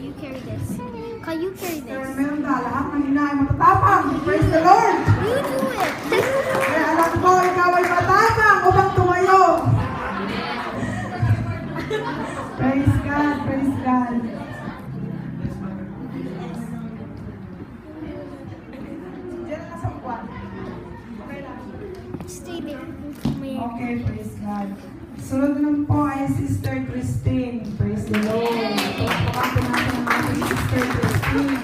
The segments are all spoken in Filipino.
you carry this. Can you carry this? Meron ka, lahat ng ina ay matatapang. Praise the Lord! You do it. Kaya alam ko, ikaw ay matapang upang tumayo. Praise God, praise God. Diyan na sa buwan. Okay lang. Stay there. Okay, praise God. Sunod naman po ay Sister Christine. Praise the Lord. Pagpapakante natin ang ating Sister Christine.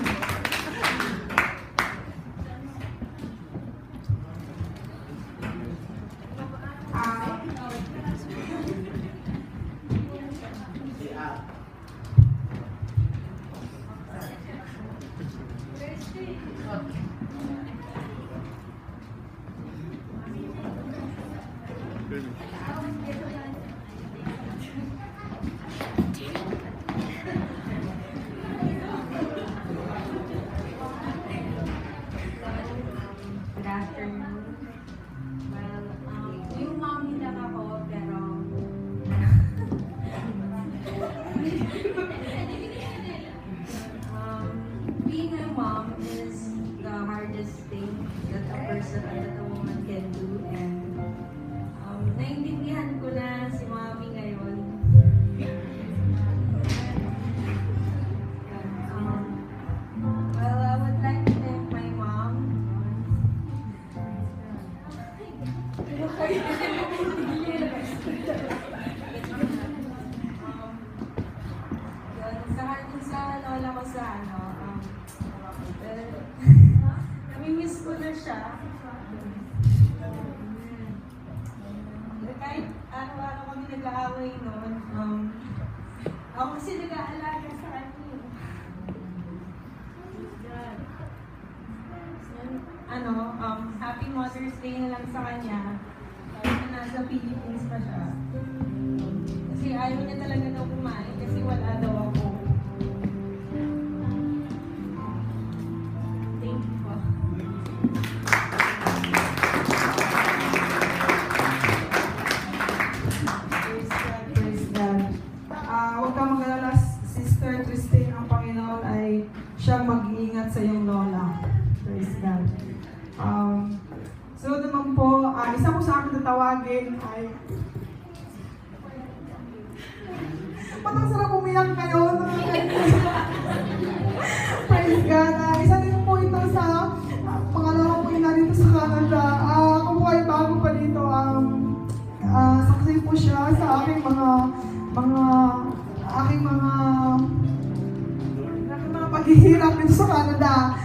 Good afternoon. Well, yung mommy lang ako, pero being a mom is the hardest thing that a person, that a woman can do. And naintindihan ko na si mommy ngayon. Well, I would like to thank my mom. Sa lola ko sa nami-miss ko na siya. Kahit araw-araw kami nag-aaway noon, ako kasi nag-aalaga sa kanya. Happy Mother's Day na lang sa kanya. Kahit na nasa Philippines pa siya. Kasi ayaw niya talaga daw kumain kasi wala daw ako. Thank you po. Praise God, praise God. Huwag kang mag-alala, Sister Christine, ang Panginoon ay siyang mag-iingat sa iyong lola. Praise God. So naman po, isa po sa akin tatawagin ay patang sarap umiyak kayo. Praise God. Isa din po ito sa pangalawa po ina dito sa Canada. Ako po ay bago pa dito. Saksi po siya sa aking mga paghihirap dito sa Canada.